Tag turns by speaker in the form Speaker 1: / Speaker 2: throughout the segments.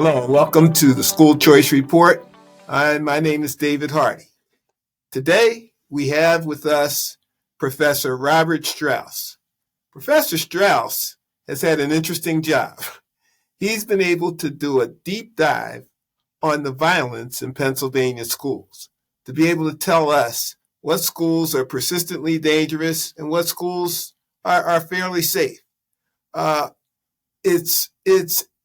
Speaker 1: Hello, and welcome to the School Choice Report. My name is David Hardy. Today, we have with us Professor Robert Strauss. Professor Strauss has had an interesting job. He's been able to do a deep dive on the violence in Pennsylvania schools, to be able to tell us what schools are persistently dangerous and what schools are fairly safe. It's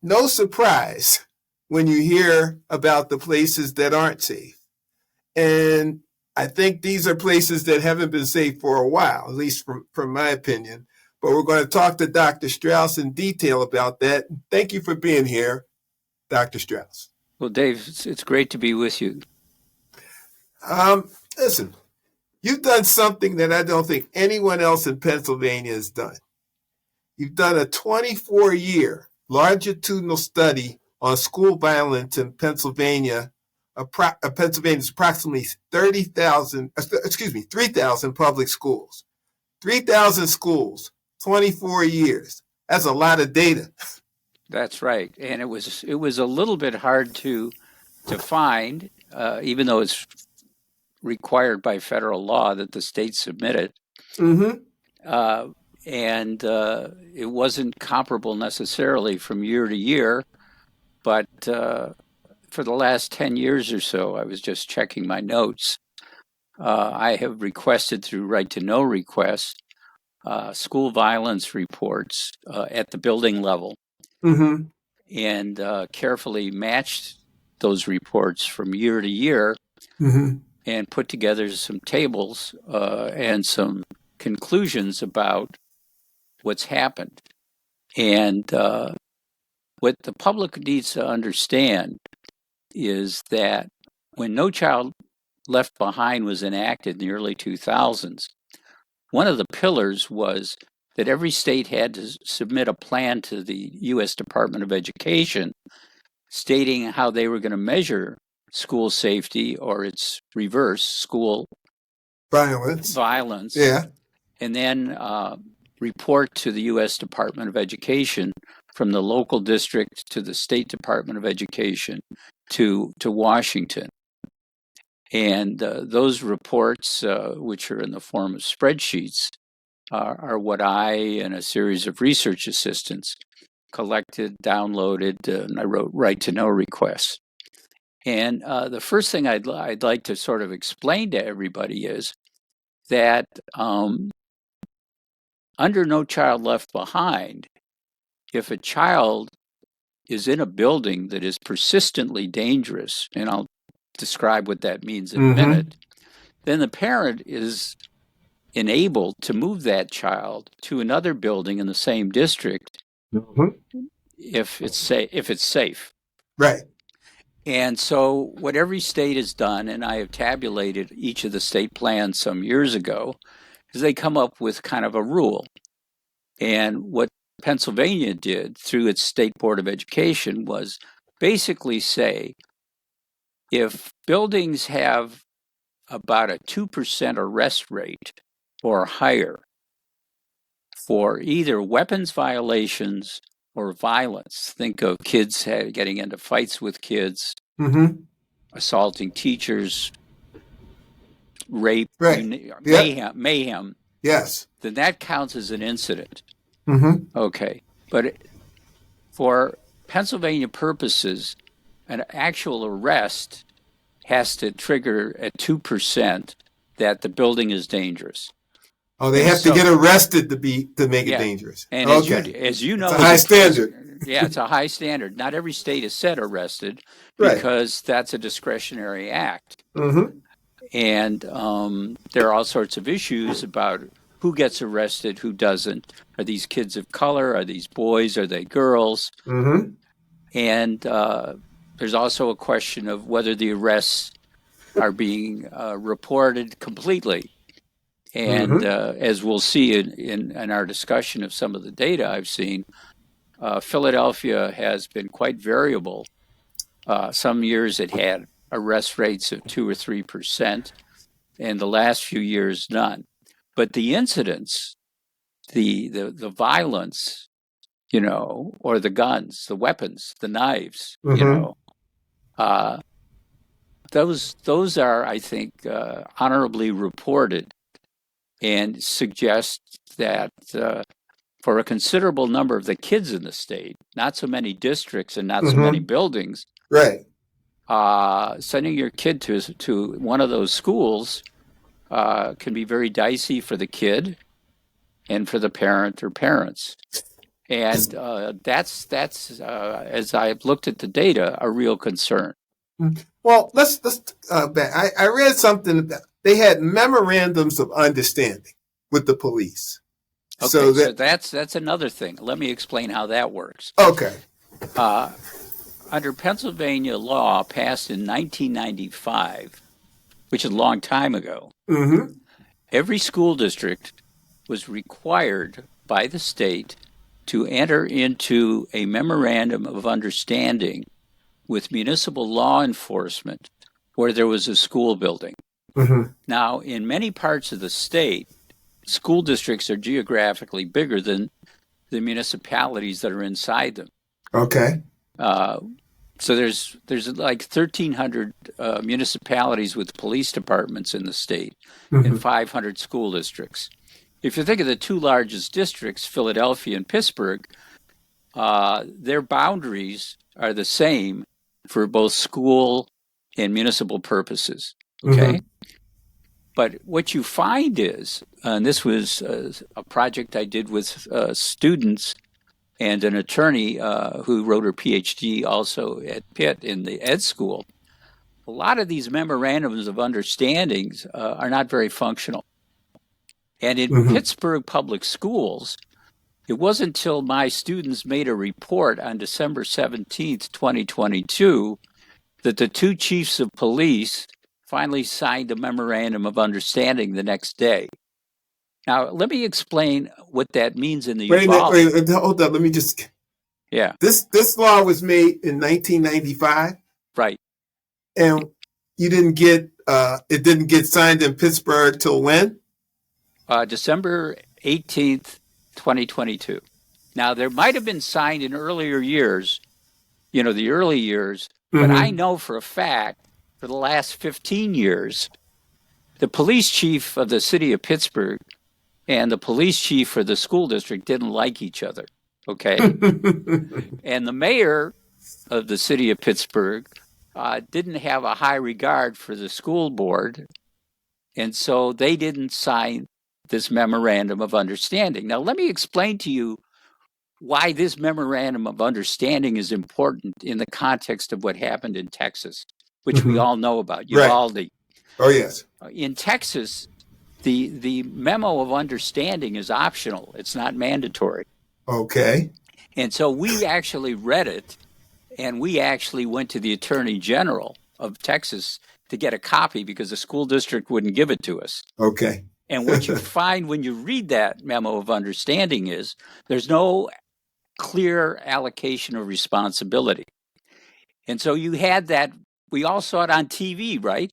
Speaker 1: no surprise when you hear about the places that aren't safe. And I think these are places that haven't been safe for a while, at least from my opinion. But we're going to talk to Dr. Strauss in detail about that. Thank you for being here, Dr. Strauss.
Speaker 2: Well, Dave, it's great to be with you.
Speaker 1: Listen, you've done something that I don't think anyone else in Pennsylvania has done. You've done a 24-year longitudinal study on school violence in Pennsylvania. Pennsylvania's approximately 3,000 public schools. 3,000 schools, 24 years. That's a lot of data.
Speaker 2: That's right, and it was a little bit hard to find, even though it's required by federal law that the states submit it.
Speaker 1: Mm-hmm.
Speaker 2: And it wasn't comparable necessarily from year to year, but for the last 10 years or so, I was just checking my notes. I have requested through right to know request school violence reports at the building level,
Speaker 1: Mm-hmm.
Speaker 2: and carefully matched those reports from year to year,
Speaker 1: Mm-hmm.
Speaker 2: and put together some tables and some conclusions about what's happened. And what the public needs to understand is that when No Child Left Behind was enacted in the early 2000s, one of the pillars was that every state had to submit a plan to the U.S. Department of Education stating how they were going to measure school safety, or its reverse, school violence.
Speaker 1: Yeah.
Speaker 2: And then report to the U.S. Department of Education from the local district to the State Department of Education to Washington. And those reports, which are in the form of spreadsheets, are what I and a series of research assistants collected, downloaded, and I wrote right to know requests. And the first thing I'd like to sort of explain to everybody is that under No Child Left Behind, if a child is in a building that is persistently dangerous, and I'll describe what that means in a minute, then the parent is enabled to move that child to another building in the same district if it's safe.
Speaker 1: Right.
Speaker 2: And so what every state has done, and I have tabulated each of the state plans some years ago, is they come up with kind of a rule. And what Pennsylvania did through its State Board of Education was basically say, if buildings have about a 2% arrest rate or higher for either weapons violations or violence, think of kids getting into fights with kids, assaulting teachers, rape, mayhem.
Speaker 1: Yes.
Speaker 2: Then that counts as an incident.
Speaker 1: Okay.
Speaker 2: But for Pennsylvania purposes, an actual arrest has to trigger at 2% that the building is dangerous.
Speaker 1: Oh, they have to get arrested to make it dangerous.
Speaker 2: And as you know,
Speaker 1: it's a high standard.
Speaker 2: It's a high standard. Not every state is said arrested because that's a discretionary act. And there are all sorts of issues about who gets arrested, who doesn't. Are these kids of color? Are these boys? Are they girls? And there's also a question of whether the arrests are being reported completely. And as we'll see in our discussion of some of the data I've seen, Philadelphia has been quite variable. Some years it had arrest rates of 2 or 3%, and the last few years none. But the incidents, the violence or the guns, the weapons, the knives, those are, I think, honorably reported and suggest that for a considerable number of the kids in the state, not so many districts and not so many buildings,
Speaker 1: right?
Speaker 2: Sending your kid to one of those schools can be very dicey for the kid and for the parent or parents. And that's as I've looked at the data, a real concern.
Speaker 1: Well, let's back. I read something about they had memorandums of understanding with the police.
Speaker 2: Okay, so that's another thing. Let me explain how that works.
Speaker 1: Okay.
Speaker 2: Under Pennsylvania law passed in 1995, which is a long time ago, every school district was required by the state to enter into a memorandum of understanding with municipal law enforcement where there was a school building. Now, in many parts of the state, school districts are geographically bigger than the municipalities that are inside them.
Speaker 1: Okay.
Speaker 2: So there's like 1,300 municipalities with police departments in the state and 500 school districts. If you think of the two largest districts, Philadelphia and Pittsburgh, their boundaries are the same for both school and municipal purposes. Okay. But what you find is, and this was a project I did with students and an attorney who wrote her PhD also at Pitt in the ed school, a lot of these memorandums of understandings are not very functional. And in Pittsburgh public schools, it wasn't until my students made a report on December 17th, 2022, that the two chiefs of police finally signed a memorandum of understanding the next day. Now, let me explain what that means in the
Speaker 1: wait, hold up. Let me just.
Speaker 2: Yeah.
Speaker 1: This law was made in 1995.
Speaker 2: Right.
Speaker 1: And you didn't get it didn't get signed in Pittsburgh till when?
Speaker 2: December 18th, 2022. Now, there might have been signed in earlier years, the early years, but I know for a fact for the last 15 years, the police chief of the city of Pittsburgh and the police chief for the school district didn't like each other, okay? And the mayor of the city of Pittsburgh didn't have a high regard for the school board, and so they didn't sign this memorandum of understanding. Now, let me explain to you why this memorandum of understanding is important in the context of what happened in Texas, which we all know about, Uvalde.
Speaker 1: Right. Oh, yes.
Speaker 2: In Texas, the memo of understanding is optional. It's not mandatory.
Speaker 1: Okay.
Speaker 2: And so we actually read it, and we actually went to the Attorney General of Texas to get a copy because the school district wouldn't give it to us.
Speaker 1: Okay.
Speaker 2: And what you find when you read that memo of understanding is there's no clear allocation of responsibility. And so you had that, we all saw it on TV, right?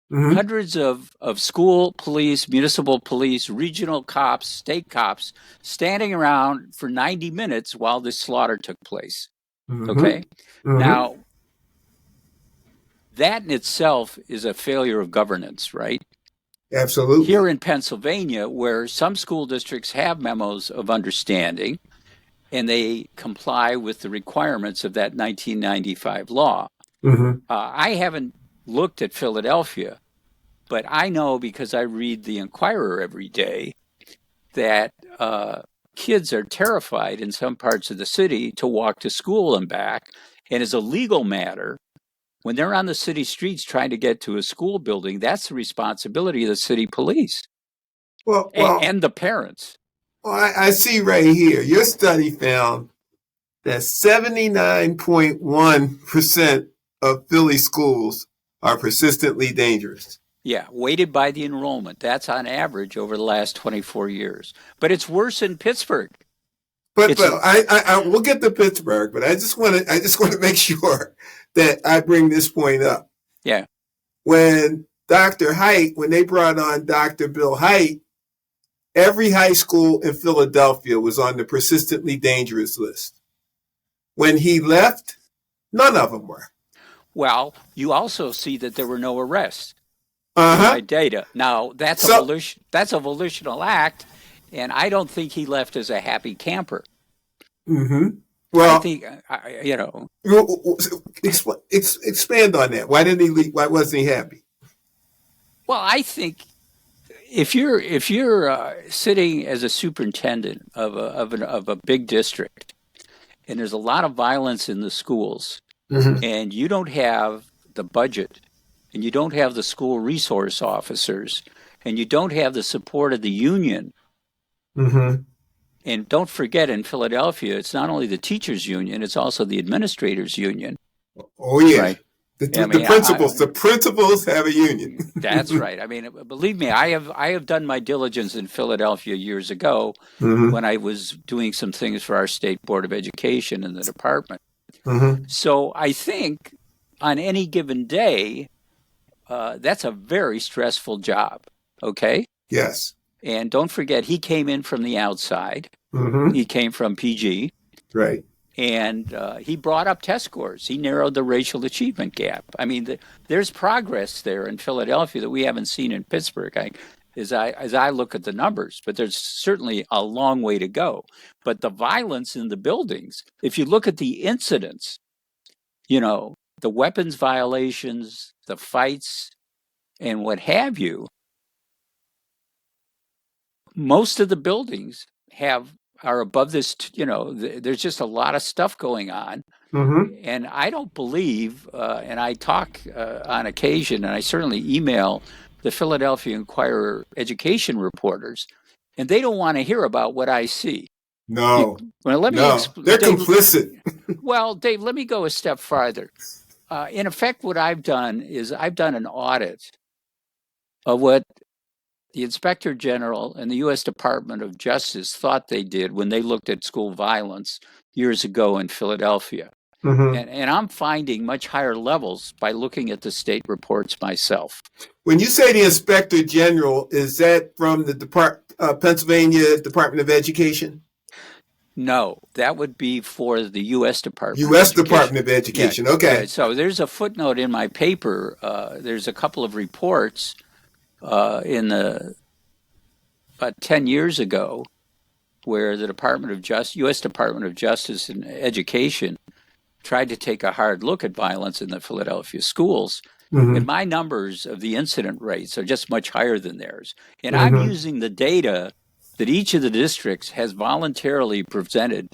Speaker 2: Hundreds of school police, municipal police, regional cops, state cops standing around for 90 minutes while this slaughter took place. Okay? Now, that in itself is a failure of governance, right?
Speaker 1: Absolutely.
Speaker 2: Here in Pennsylvania, where some school districts have memos of understanding and they comply with the requirements of that 1995 law. I haven't looked at Philadelphia, but I know because I read the Inquirer every day that kids are terrified in some parts of the city to walk to school and back. And as a legal matter, when they're on the city streets trying to get to a school building, that's the responsibility of the city police and the parents.
Speaker 1: Well, I see right here, your study found that 79.1% of Philly schools are persistently dangerous.
Speaker 2: Yeah, weighted by the enrollment. That's on average over the last 24 years. But it's worse in Pittsburgh.
Speaker 1: But I we'll get to Pittsburgh, but I just want to make sure that I bring this point up.
Speaker 2: Yeah.
Speaker 1: When Dr. Haidt, when they brought on Dr. Bill Haidt, every high school in Philadelphia was on the persistently dangerous list. When he left, none of them were.
Speaker 2: Well, you also see that there were no arrests in my data. Now, that's a volitional act, and I don't think he left as a happy camper.
Speaker 1: Mm-hmm. Well,
Speaker 2: I think,
Speaker 1: expand on that. Why didn't he leave? Why wasn't he happy?
Speaker 2: Well, I think if you're sitting as a superintendent of a big district, and there's a lot of violence in the schools, and you don't have the budget, and you don't have the school resource officers, and you don't have the support of the union. And don't forget, in Philadelphia, it's not only the teachers' union; it's also the administrators' union.
Speaker 1: Oh yeah, right? The principals have a union.
Speaker 2: That's right. I mean, believe me, I have done my diligence in Philadelphia years ago when I was doing some things for our state board of education in the department. So I think on any given day, that's a very stressful job. Okay.
Speaker 1: Yes.
Speaker 2: And don't forget, he came in from the outside. He came from PG.
Speaker 1: Right.
Speaker 2: And he brought up test scores. He narrowed the racial achievement gap. I mean, there's progress there in Philadelphia that we haven't seen in Pittsburgh. As I look at the numbers, but there's certainly a long way to go. But the violence in the buildings, if you look at the incidents, the weapons violations, the fights, and what have you, most of the buildings are above this, there's just a lot of stuff going on. And I don't believe, and I talk on occasion, and I certainly email the Philadelphia Inquirer education reporters, and they don't want to hear about what I see.
Speaker 1: No.
Speaker 2: They're
Speaker 1: Dave, complicit.
Speaker 2: Well, Dave, let me go a step farther. In effect, what I've done is I've done an audit of what the Inspector General and the U.S. Department of Justice thought they did when they looked at school violence years ago in Philadelphia. And I'm finding much higher levels by looking at the state reports myself.
Speaker 1: When you say the Inspector General, is that from the Pennsylvania Department of Education?
Speaker 2: No, that would be for the U.S. Department.
Speaker 1: U.S. Department of Education. Okay.
Speaker 2: Yeah, so there's a footnote in my paper. There's a couple of reports about 10 years ago, where the U.S. Department of Justice and Education tried to take a hard look at violence in the Philadelphia schools. And my numbers of the incident rates are just much higher than theirs. And I'm using the data that each of the districts has voluntarily presented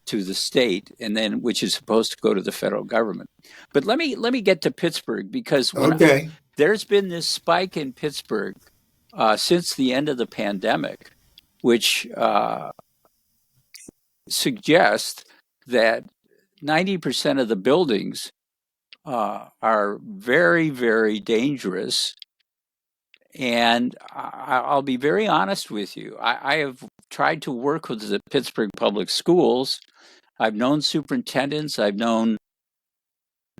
Speaker 2: to the state, and then which is supposed to go to the federal government. But let me get to Pittsburgh, because there's been this spike in Pittsburgh since the end of the pandemic, which suggests that 90% of the buildings are very, very dangerous. And I'll be very honest with you. I have tried to work with the Pittsburgh Public Schools. I've known superintendents. I've known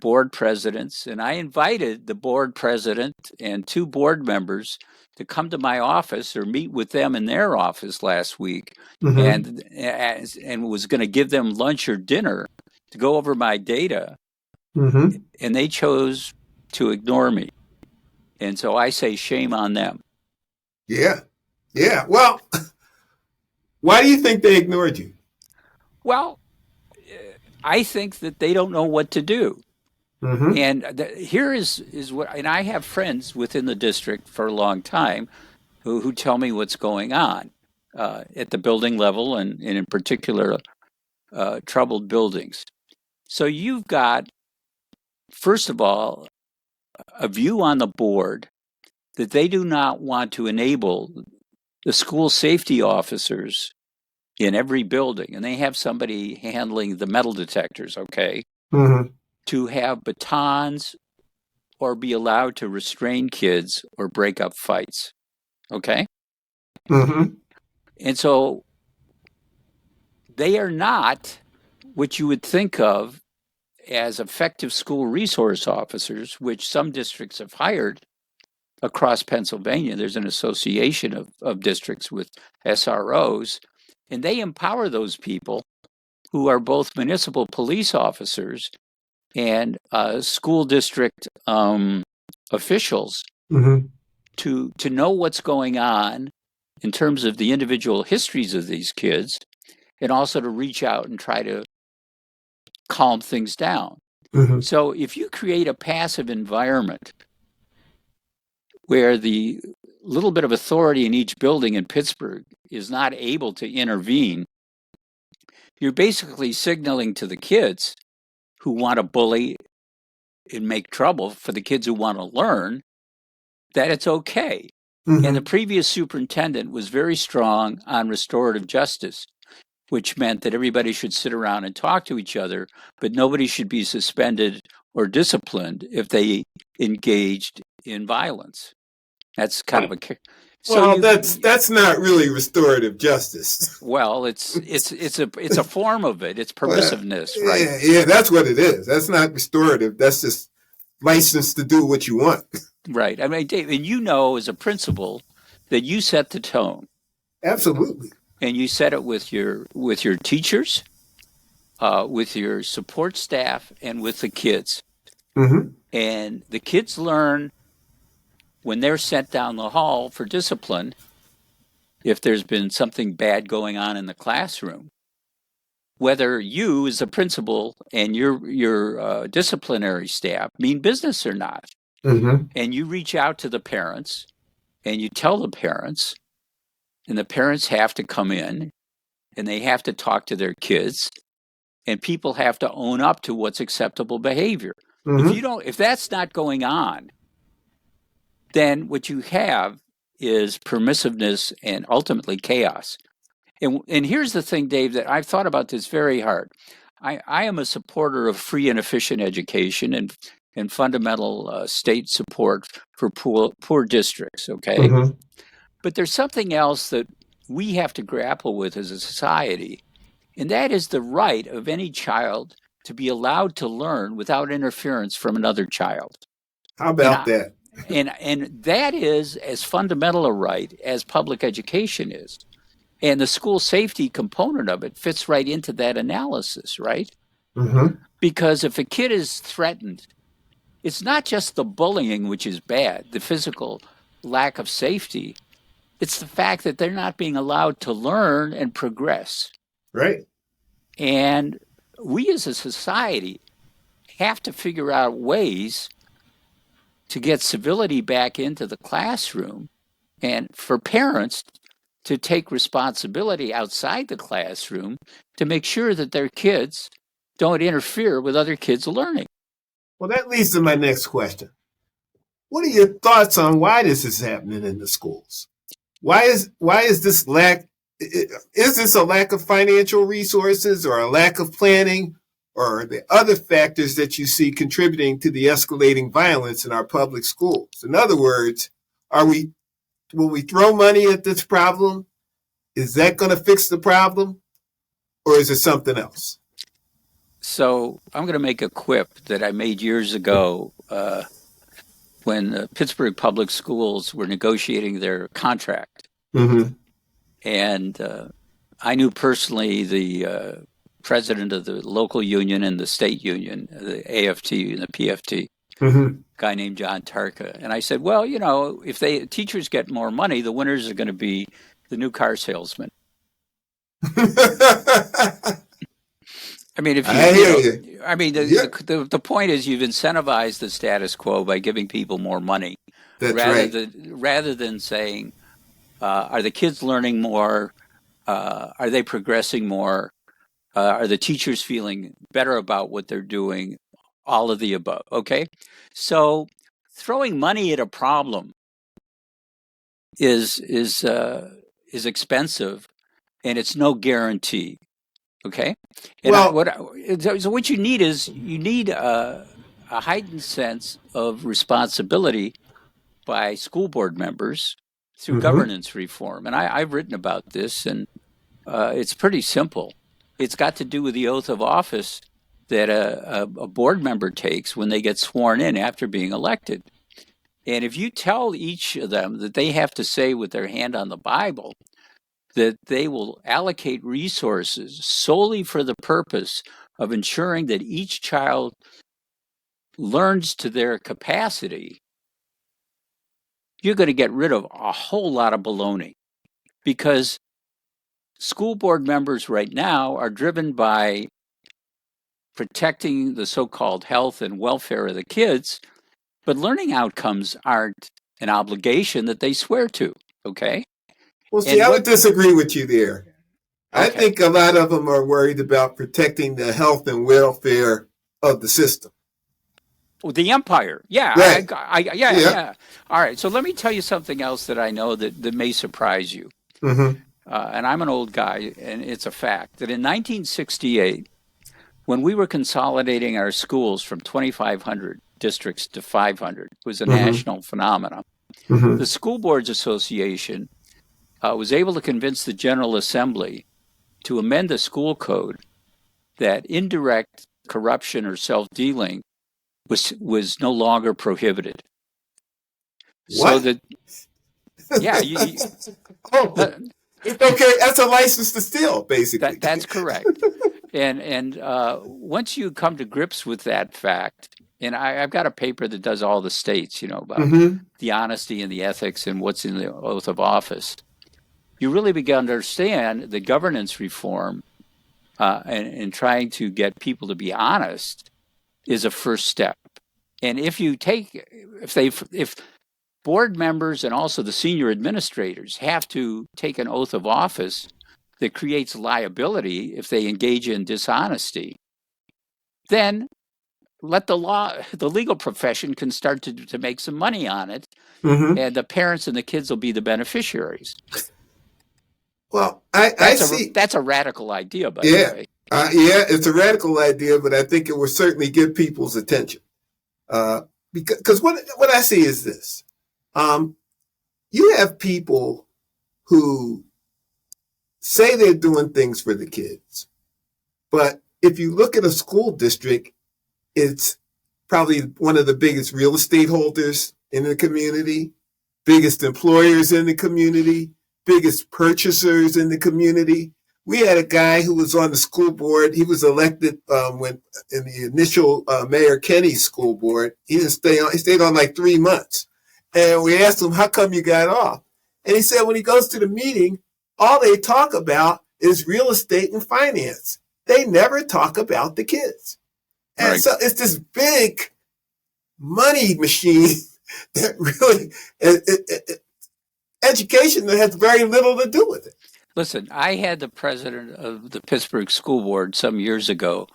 Speaker 2: board presidents. And I invited the board president and 2 board members to come to my office or meet with them in their office last week, and was going to give them lunch or dinner to go over my data. And they chose to ignore me. And so I say shame on them.
Speaker 1: Yeah. Yeah. Well, why do you think they ignored you?
Speaker 2: Well, I think that they don't know what to do. And here is what, and I have friends within the district for a long time who tell me what's going on at the building level, and in particular, troubled buildings. So you've got, first of all, a view on the board that they do not want to enable the school safety officers in every building, and they have somebody handling the metal detectors, to have batons or be allowed to restrain kids or break up fights. And so they are not what you would think of as effective school resource officers, which some districts have hired. across Pennsylvania, there's an association of districts with SROs, and they empower those people who are both municipal police officers and school district officials to know what's going on in terms of the individual histories of these kids, and also to reach out and try to calm things down. So if you create a passive environment where the little bit of authority in each building in Pittsburgh is not able to intervene, you're basically signaling to the kids who want to bully and make trouble for the kids who want to learn that it's okay. And the previous superintendent was very strong on restorative justice, which meant that everybody should sit around and talk to each other, but nobody should be suspended or disciplined if they engaged in violence. That's kind of a...
Speaker 1: that's not really restorative justice.
Speaker 2: Well, it's a form of it. It's permissiveness, right?
Speaker 1: Yeah, that's what it is. That's not restorative. That's just license to do what you want.
Speaker 2: Right. I mean, Dave, and you know as a principal that you set the tone.
Speaker 1: Absolutely.
Speaker 2: And you set it with your teachers, with your support staff, and with the kids. And the kids learn when they're sent down the hall for discipline, if there's been something bad going on in the classroom, whether you as a principal and your disciplinary staff mean business or not. And you reach out to the parents and you tell the parents, and the parents have to come in and they have to talk to their kids, and people have to own up to what's acceptable behavior. If that's not going on, then what you have is permissiveness and ultimately chaos. And here's the thing, Dave, that I've thought about this very hard. I am a supporter of free and efficient education and fundamental state support for poor districts, okay? But there's something else that we have to grapple with as a society, and that is the right of any child to be allowed to learn without interference from another child.
Speaker 1: How about that?
Speaker 2: And that is as fundamental a right as public education is. And the school safety component of it fits right into that analysis, right? Because if a kid is threatened, it's not just the bullying, which is bad, the physical lack of safety. It's the fact that they're not being allowed to learn and progress.
Speaker 1: Right.
Speaker 2: And we as a society have to figure out ways to get civility back into the classroom, and for parents to take responsibility outside the classroom to make sure that their kids don't interfere with other kids' learning.
Speaker 1: Well, that leads to my next question. What are your thoughts on why this is happening in the schools? Why is this lack? Is this a lack of financial resources, or a lack of planning, or the other factors that you see contributing to the escalating violence in our public schools? In other words, will we throw money at this problem? Is that going to fix the problem, or is it something else?
Speaker 2: So I'm going to make a quip that I made years ago when the Pittsburgh Public Schools were negotiating their contract. And I knew personally the president of the local union and the state union, the AFT and the PFT, guy named John Tarka. And I said, well, if teachers get more money, the winners are going to be the new car salesman. I mean, the point is you've incentivized the status quo by giving people more money. Rather than saying, are the kids learning more? Are they progressing more? Are the teachers feeling better about what they're doing? All of the above. Okay. So throwing money at a problem is expensive, and it's no guarantee. Okay. And so what you need is a heightened sense of responsibility by school board members through governance reform. And I've written about this, and it's pretty simple. It's got to do with the oath of office that a board member takes when they get sworn in after being elected. And if you tell each of them that they have to say with their hand on the Bible that they will allocate resources solely for the purpose of ensuring that each child learns to their capacity, you're going to get rid of a whole lot of baloney, because school board members right now are driven by protecting the so-called health and welfare of the kids, but learning outcomes aren't an obligation that they swear to, okay?
Speaker 1: Well, see, I would disagree with you there. Okay. I think a lot of them are worried about protecting the health and welfare of the system.
Speaker 2: The empire. Yeah. Right. Yeah. All right. So let me tell you something else that I know that may surprise you. Mm-hmm. And I'm an old guy, and it's a fact that in 1968, when we were consolidating our schools from 2,500 districts to 500, it was a national phenomenon. Mm-hmm. The School Boards Association was able to convince the General Assembly to amend the school code that indirect corruption or self-dealing was no longer prohibited.
Speaker 1: What? So
Speaker 2: that, yeah.
Speaker 1: Okay, that's a license to steal, basically.
Speaker 2: That's correct. And once you come to grips with that fact, and I've got a paper that does all the states, about the honesty and the ethics and what's in the oath of office, you really begin to understand the governance reform and trying to get people to be honest is a first step. And if board members and also the senior administrators have to take an oath of office that creates liability if they engage in dishonesty, then let the legal profession can start to make some money on it, and the parents and the kids will be the beneficiaries.
Speaker 1: Well, I see.
Speaker 2: That's a radical idea, by the way.
Speaker 1: Yeah, it's a radical idea, but I think it will certainly get people's attention. Because what I see is this. You have people who say they're doing things for the kids, but if you look at a school district, it's probably one of the biggest real estate holders in the community, biggest employers in the community, biggest purchasers in the community. We had a guy who was on the school board. He was elected when in the initial Mayor Kenny school board. He didn't stay on. He stayed on like 3 months. And we asked him, how come you got off? And he said when he goes to the meeting, all they talk about is real estate and finance. They never talk about the kids. And right. So it's this big money machine that really, education that has very little to do with it.
Speaker 2: Listen, I had the president of the Pittsburgh School Board some years ago,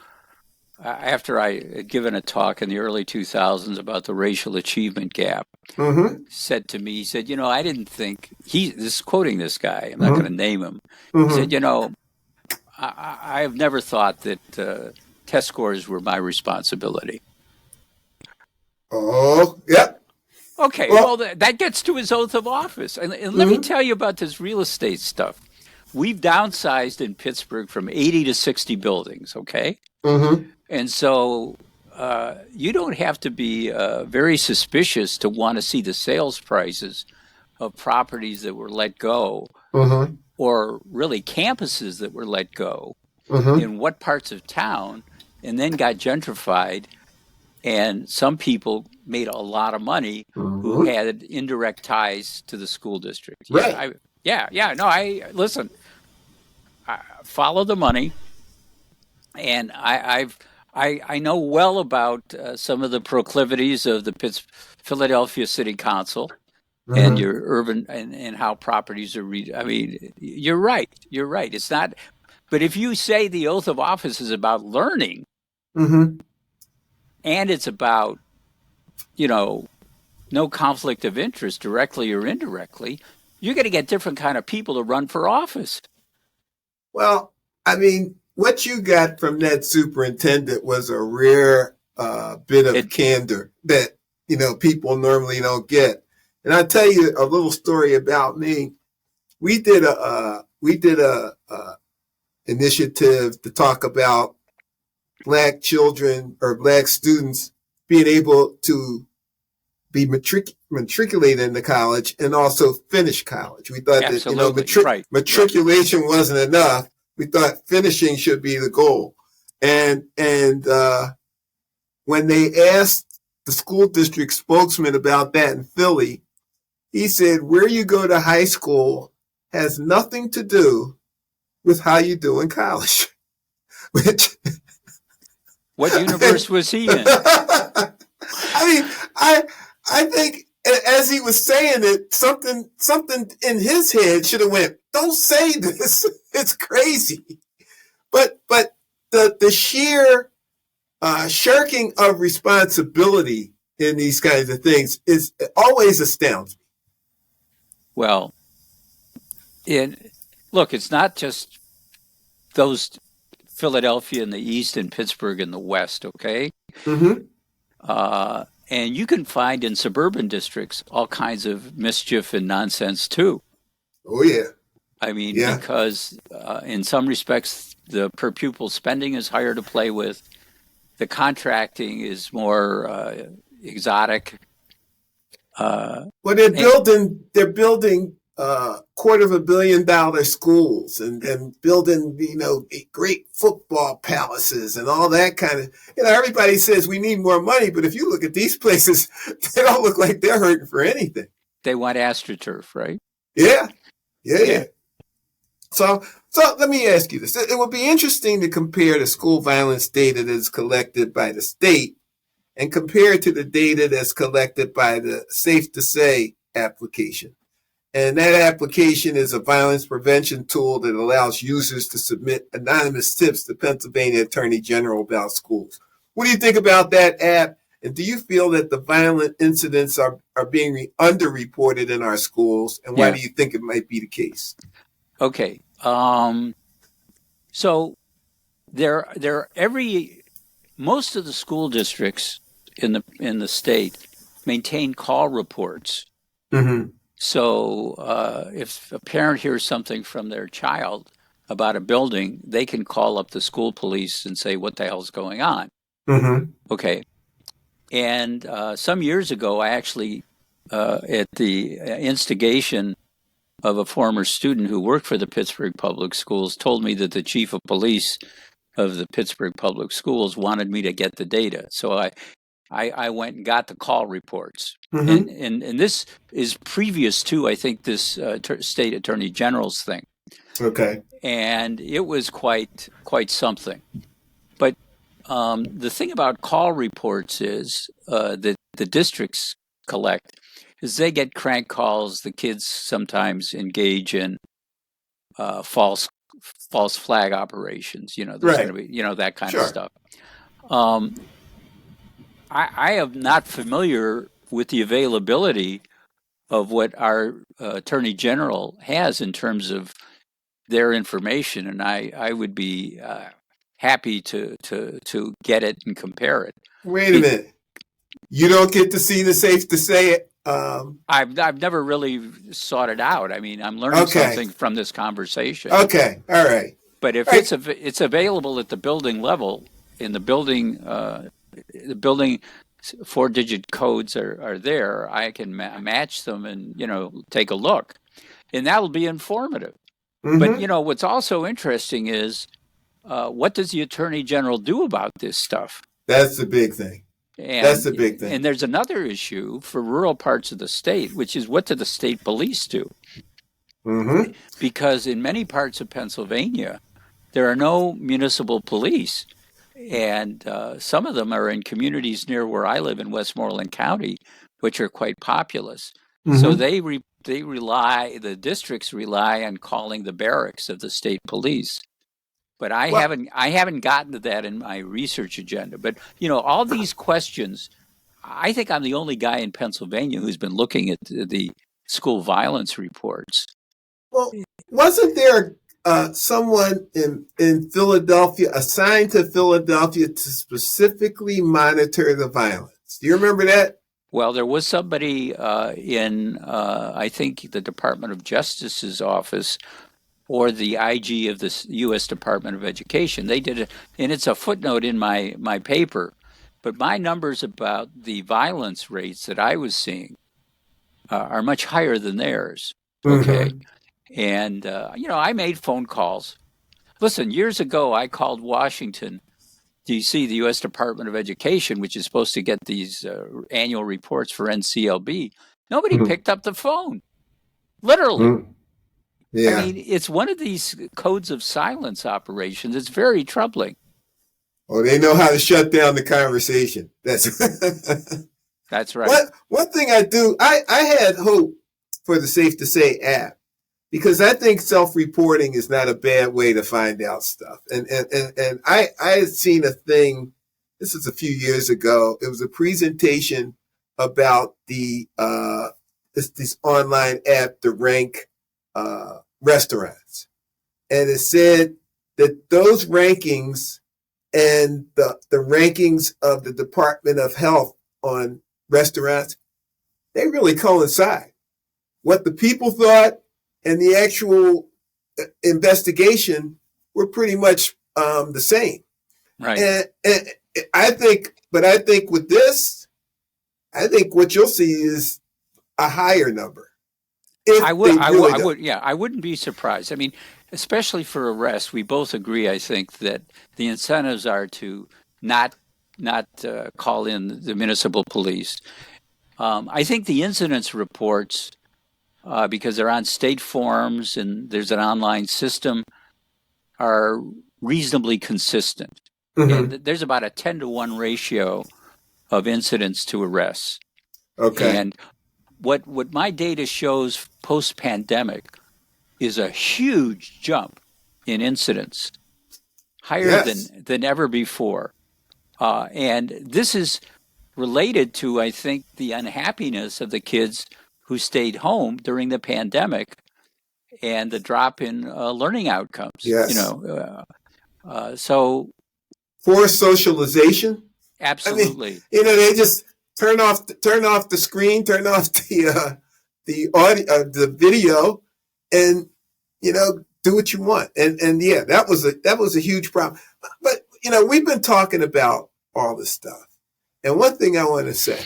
Speaker 2: after I had given a talk in the early 2000s about the racial achievement gap, said to me, he said, I didn't think, this is quoting this guy, I'm not going to name him, he said, I have never thought that test scores were my responsibility.
Speaker 1: Oh, yeah.
Speaker 2: Okay, well, that gets to his oath of office. And let me tell you about this real estate stuff. We've downsized in Pittsburgh from 80 to 60 buildings, okay? And so you don't have to be very suspicious to want to see the sales prices of properties that were let go, or really campuses that were let go, in what parts of town, and then got gentrified. And some people made a lot of money who had indirect ties to the school district.
Speaker 1: Right.
Speaker 2: Listen, I follow the money, and I know well about some of the proclivities of the Philadelphia City Council and your urban and how properties are you're right. It's not, but if you say the oath of office is about learning, and it's about, no conflict of interest directly or indirectly, you're going to get different kind of people to run for office.
Speaker 1: Well, what you got from that superintendent was a rare bit of candor that, people normally don't get. And I'll tell you a little story about me. We did a initiative to talk about Black children or Black students being able to be matriculated into college and also finish college. We thought
Speaker 2: Absolutely.
Speaker 1: that matriculation wasn't enough. We thought finishing should be the goal. And when they asked the school district spokesman about that in Philly, he said, where you go to high school has nothing to do with how you do in college. Which,
Speaker 2: what universe was he in?
Speaker 1: I mean, I think as he was saying it, something in his head should have went, don't say this. It's crazy. But the sheer shirking of responsibility in these kinds of things is always astounds me.
Speaker 2: Well, look, it's not just those Philadelphia in the east and Pittsburgh in the west, okay?
Speaker 1: Mm-hmm.
Speaker 2: And you can find in suburban districts all kinds of mischief and nonsense too.
Speaker 1: Oh, yeah.
Speaker 2: I mean, because in some respects, the per pupil spending is higher to play with. The contracting is more exotic.
Speaker 1: Well, they're building $250 million schools and building, great football palaces and all that kind of, everybody says we need more money, but if you look at these places, they don't look like they're hurting for anything.
Speaker 2: They want AstroTurf, right?
Speaker 1: Yeah. So let me ask you this. It would be interesting to compare the school violence data that's collected by the state and compare it to the data that's collected by the Safe to Say application. And that application is a violence prevention tool that allows users to submit anonymous tips to Pennsylvania Attorney General about schools. What do you think about that app? And do you feel that the violent incidents are being underreported in our schools? And why do you think it might be the case?
Speaker 2: Okay. So most of the school districts in the state maintain call reports.
Speaker 1: Mm-hmm.
Speaker 2: So if a parent hears something from their child about a building, they can call up the school police and say, what the hell's going on?
Speaker 1: Mm-hmm.
Speaker 2: Okay. And some years ago, I actually, at the instigation of a former student who worked for the Pittsburgh Public Schools, told me that the chief of police of the Pittsburgh Public Schools wanted me to get the data. So I went and got the call reports.
Speaker 1: Mm-hmm.
Speaker 2: And this is previous to, I think, this state attorney general's thing.
Speaker 1: Okay.
Speaker 2: And it was quite something. But the thing about call reports is that the districts collect is they get crank calls. The kids sometimes engage in false flag operations. There's going to be, that kind of stuff. I am not familiar with the availability of what our Attorney General has in terms of their information, and I would be happy to get it and compare it.
Speaker 1: Wait a minute. You don't get to see the Safe to Say it?
Speaker 2: I've never really sought it out. I mean, I'm learning something from this conversation.
Speaker 1: Okay, all right.
Speaker 2: But if it's available at the building level, in the building 4-digit codes are there, I can match them and take a look, and that'll be informative. Mm-hmm. But what's also interesting is what does the Attorney General do about this stuff?
Speaker 1: That's the big thing. That's the big thing.
Speaker 2: And there's another issue for rural parts of the state, which is what do the state police do?
Speaker 1: Mm-hmm.
Speaker 2: Because in many parts of Pennsylvania, there are no municipal police. And some of them are in communities near where I live in Westmoreland County, which are quite populous. Mm-hmm. So the districts rely on calling the barracks of the state police. But I haven't gotten to that in my research agenda. But all these questions, I think I'm the only guy in Pennsylvania who's been looking at the school violence reports.
Speaker 1: Well, wasn't there someone in Philadelphia assigned to Philadelphia to specifically monitor the violence? Do you remember that?
Speaker 2: Well, there was somebody in, I think, the Department of Justice's office or the IG of the U.S. Department of Education. They did it, and it's a footnote in my paper. But my numbers about the violence rates that I was seeing are much higher than theirs. Okay. And, I made phone calls. Listen, years ago, I called Washington, D.C., the U.S. Department of Education, which is supposed to get these annual reports for NCLB. Nobody picked up the phone. Literally.
Speaker 1: Yeah.
Speaker 2: I mean, it's one of these codes of silence operations. It's very troubling.
Speaker 1: Oh, they know how to shut down the conversation.
Speaker 2: That's right.
Speaker 1: One thing I had hope for the Safe to Say app, because I think self-reporting is not a bad way to find out stuff. And I had seen a thing, this was a few years ago. It was a presentation about this online app to rank restaurants. And it said that those rankings and the rankings of the Department of Health on restaurants, they really coincide. What the people thought and the actual investigation were pretty much the same.
Speaker 2: Right.
Speaker 1: And I think with this, I think what you'll see is a higher number.
Speaker 2: I wouldn't be surprised. I mean, especially for arrests, we both agree, I think, that the incentives are to not call in the municipal police. I think the incidence reports, because they're on state forms and there's an online system, are reasonably consistent. And there's about a 10-to-1 ratio of incidents to arrests.
Speaker 1: Okay.
Speaker 2: And what my data shows post-pandemic is a huge jump in incidents, higher than ever before. And this is related to, I think, the unhappiness of the kids who stayed home during the pandemic and the drop in learning outcomes.
Speaker 1: Yes.
Speaker 2: So
Speaker 1: forced socialization.
Speaker 2: Absolutely.
Speaker 1: I mean, they just turn off the screen, turn off the audio, the video, and do what you want. And yeah, that was a huge problem. But we've been talking about all this stuff, and one thing I want to say: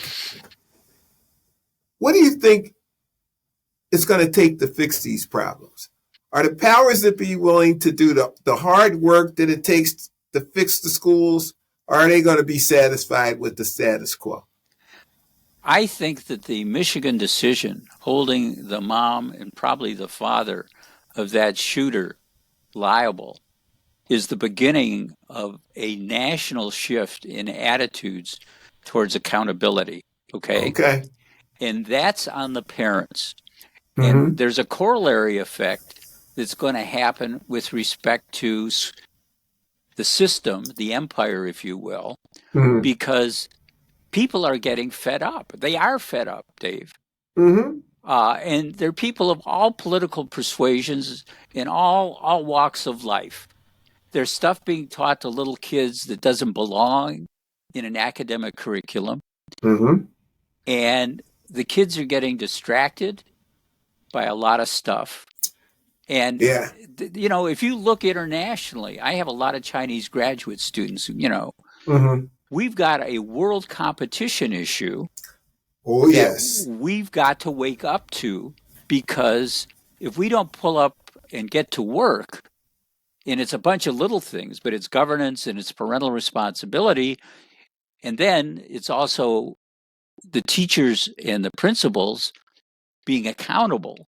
Speaker 1: what do you think it's going to take to fix these problems? Are the powers that be willing to do the hard work that it takes to fix the schools, or are they going to be satisfied with the status quo?
Speaker 2: I think that the Michigan decision holding the mom and probably the father of that shooter liable is the beginning of a national shift in attitudes towards accountability. Okay. And that's on the parents. And there's a corollary effect that's going to happen with respect to the system, the empire, if you will, because people are getting fed up. They are fed up, Dave. And they're people of all political persuasions in all walks of life. There's stuff being taught to little kids that doesn't belong in an academic curriculum. And the kids are getting distracted by a lot of stuff. And, if you look internationally, I have a lot of Chinese graduate students, we've got a world competition issue.
Speaker 1: Oh, yes.
Speaker 2: We've got to wake up to, because if we don't pull up and get to work, and it's a bunch of little things, but it's governance and it's parental responsibility, and then it's also the teachers and the principals being accountable,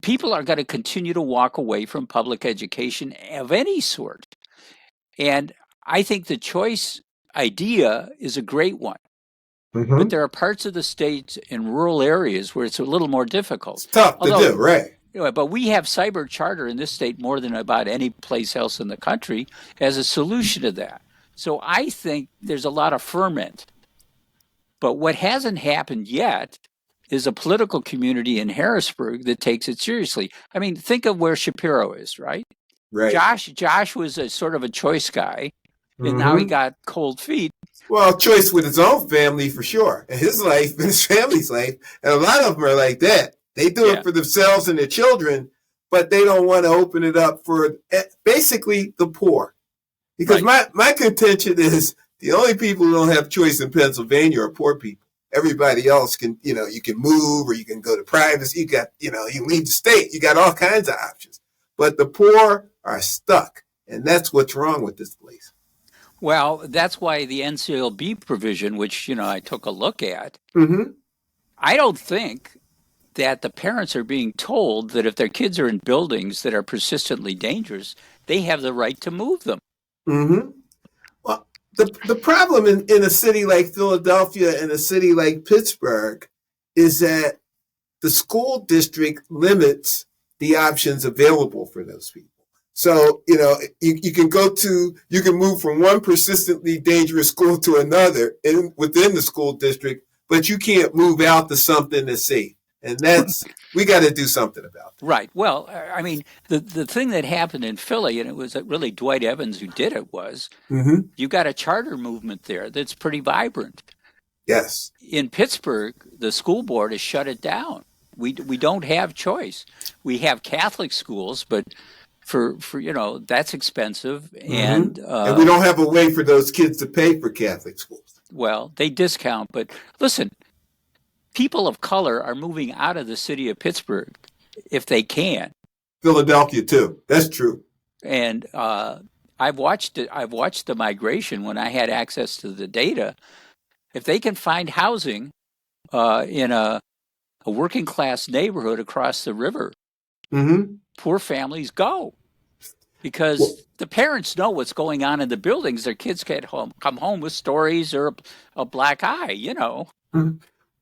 Speaker 2: people are going to continue to walk away from public education of any sort. And I think the choice idea is a great one. But there are parts of the state in rural areas where it's a little more difficult.
Speaker 1: It's tough to do, right?
Speaker 2: But we have cyber charter in this state more than about any place else in the country as a solution to that. So I think there's a lot of ferment. But what hasn't happened yet is a political community in Harrisburg that takes it seriously. I mean, think of where Shapiro is, right?
Speaker 1: Right.
Speaker 2: Josh was a sort of a choice guy, and now he got cold feet.
Speaker 1: Well, choice with his own family for sure, and his life and his family's life. And a lot of them are like that. They do it for themselves and their children, but they don't want to open it up for basically the poor. Because my contention is the only people who don't have choice in Pennsylvania are poor people. Everybody else can, you can move or you can go to privacy. You got, you leave the state. You got all kinds of options. But the poor are stuck. And that's what's wrong with this place.
Speaker 2: Well, that's why the NCLB provision, which, I took a look at, I don't think that the parents are being told that if their kids are in buildings that are persistently dangerous, they have the right to move them.
Speaker 1: Well, the problem in a city like Philadelphia and a city like Pittsburgh is that the school district limits the options available for those people. So, you can move from one persistently dangerous school to another within the school district, but you can't move out to something that's safe. And we got to do something about that.
Speaker 2: Right. Well, I mean, the thing that happened in Philly, and it was really Dwight Evans who did it, was you got a charter movement there that's pretty vibrant.
Speaker 1: Yes.
Speaker 2: In Pittsburgh, the school board has shut it down. We don't have choice. We have Catholic schools, but for that's expensive, and
Speaker 1: we don't have a way for those kids to pay for Catholic schools.
Speaker 2: Well, they discount, but listen, people of color are moving out of the city of Pittsburgh if they can.
Speaker 1: Philadelphia too. That's true.
Speaker 2: And I've watched it. I've watched the migration when I had access to the data. If they can find housing in a working class neighborhood across the river, poor families go because the parents know what's going on in the buildings. Their kids come home with stories or a black eye.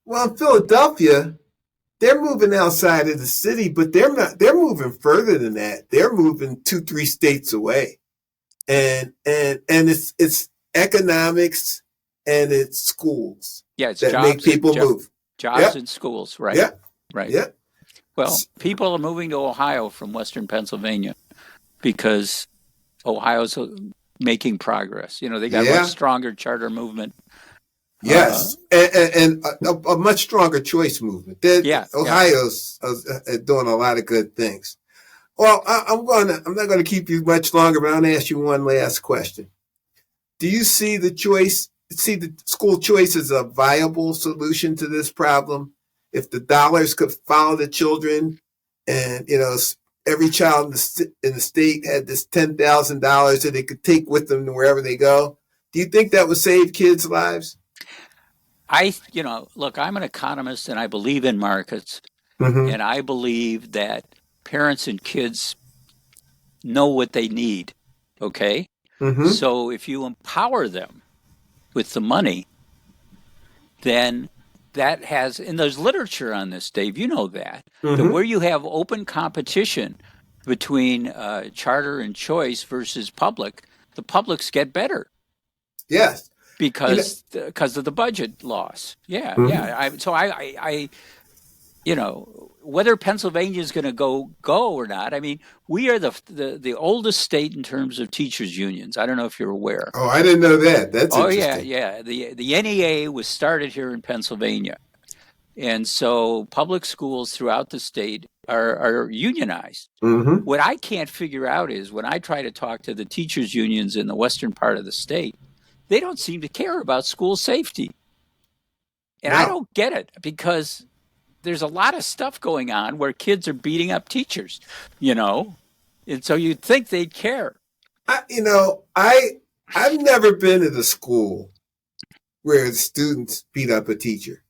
Speaker 1: Well, in Philadelphia, they're moving outside of the city, but they're not. They're moving further than that. They're moving 2-3 states away, and it's economics and it's schools
Speaker 2: it's
Speaker 1: that make people move.
Speaker 2: Jobs and schools, right?
Speaker 1: Yeah,
Speaker 2: right.
Speaker 1: Yeah.
Speaker 2: Well, people are moving to Ohio from Western Pennsylvania because Ohio's making progress. They got a much stronger charter movement.
Speaker 1: Yes, and a much stronger choice movement. Ohio's doing a lot of good things. Well, I'm not going to keep you much longer, but I'm going to ask you one last question. Do you see the school choice as a viable solution to this problem? If the dollars could follow the children, and every child in the state had this $10,000 that they could take with them to wherever they go, do you think that would save kids' lives?
Speaker 2: Look, I'm an economist and I believe in markets, and I believe that parents and kids know what they need. Okay. So if you empower them with the money, then that has, and there's literature on this, Dave, that where you have open competition between charter and choice versus public, the publics get better.
Speaker 1: Yes.
Speaker 2: Because of the budget loss. Yeah. Whether Pennsylvania is going to go or not, I mean, we are the oldest state in terms of teachers' unions. I don't know if you're aware.
Speaker 1: Oh, I didn't know that. That's interesting.
Speaker 2: Yeah. The NEA was started here in Pennsylvania. And so public schools throughout the state are unionized. What I can't figure out is when I try to talk to the teachers' unions in the western part of the state, they don't seem to care about school safety. And I don't get it because there's a lot of stuff going on where kids are beating up teachers, and so you'd think they'd care.
Speaker 1: I've never been at a school where the students beat up a teacher.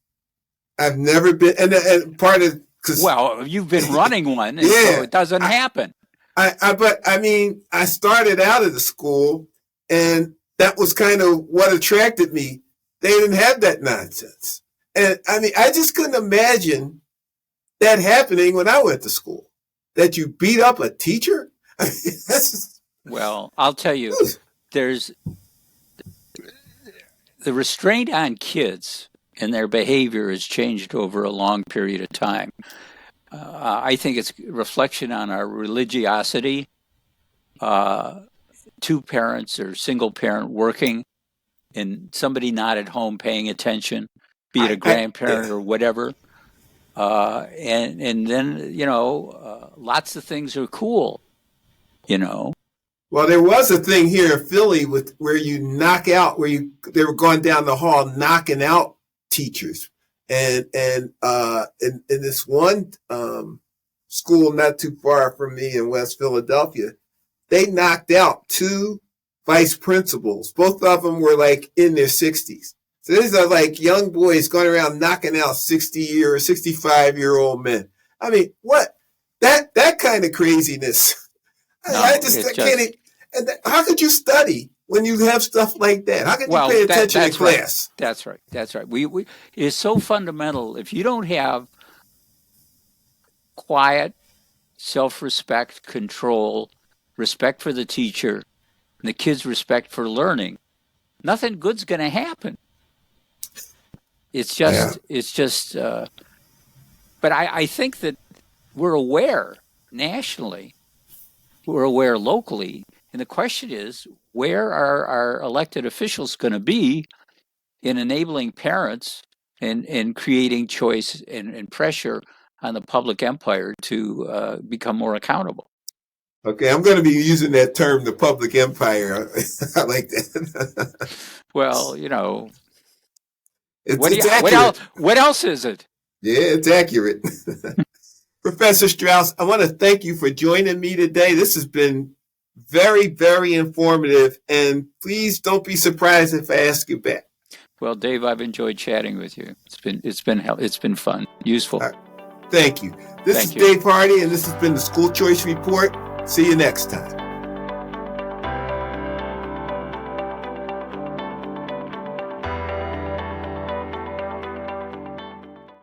Speaker 1: I've never been, and part of
Speaker 2: you've been running one, and so it doesn't happen.
Speaker 1: But I started out at a school, and that was kind of what attracted me. They didn't have that nonsense. And I just couldn't imagine that happening when I went to school, that you beat up a teacher.
Speaker 2: Well, I'll tell you, there's the restraint on kids and their behavior has changed over a long period of time. I think it's a reflection on our religiosity. Two parents or single parent working and somebody not at home paying attention, be it a grandparent or whatever. And then, lots of things are cool,
Speaker 1: Well, there was a thing here in Philly where you knock out, they were going down the hall knocking out teachers, and in this one school not too far from me in West Philadelphia, they knocked out two vice principals. Both of them were like in their 60s. So these are like young boys going around knocking out 60-year or 65-year-old men. I mean, what? That kind of craziness.
Speaker 2: No,
Speaker 1: I can't even. And how could you study when you have stuff like that? How could you pay attention in class?
Speaker 2: That's right. That's right. It is so fundamental. If you don't have quiet, self-respect, control, respect for the teacher, and the kids' respect for learning, nothing good's going to happen. It's just. But I think that we're aware nationally, we're aware locally, and the question is, where are our elected officials going to be in enabling parents and creating choice and pressure on the public empire to become more accountable?
Speaker 1: Okay, I'm going to be using that term, the public empire. I like that.
Speaker 2: Well, you know,
Speaker 1: it's accurate.
Speaker 2: What else is it?
Speaker 1: Yeah, it's accurate. Professor Strauss, I want to thank you for joining me today. This has been very, very informative, and please don't be surprised if I ask you back.
Speaker 2: Well, Dave, I've enjoyed chatting with you. It's been fun, useful.
Speaker 1: Thank you. This is Dave Hardy, and this has been the School Choice Report. See you next time.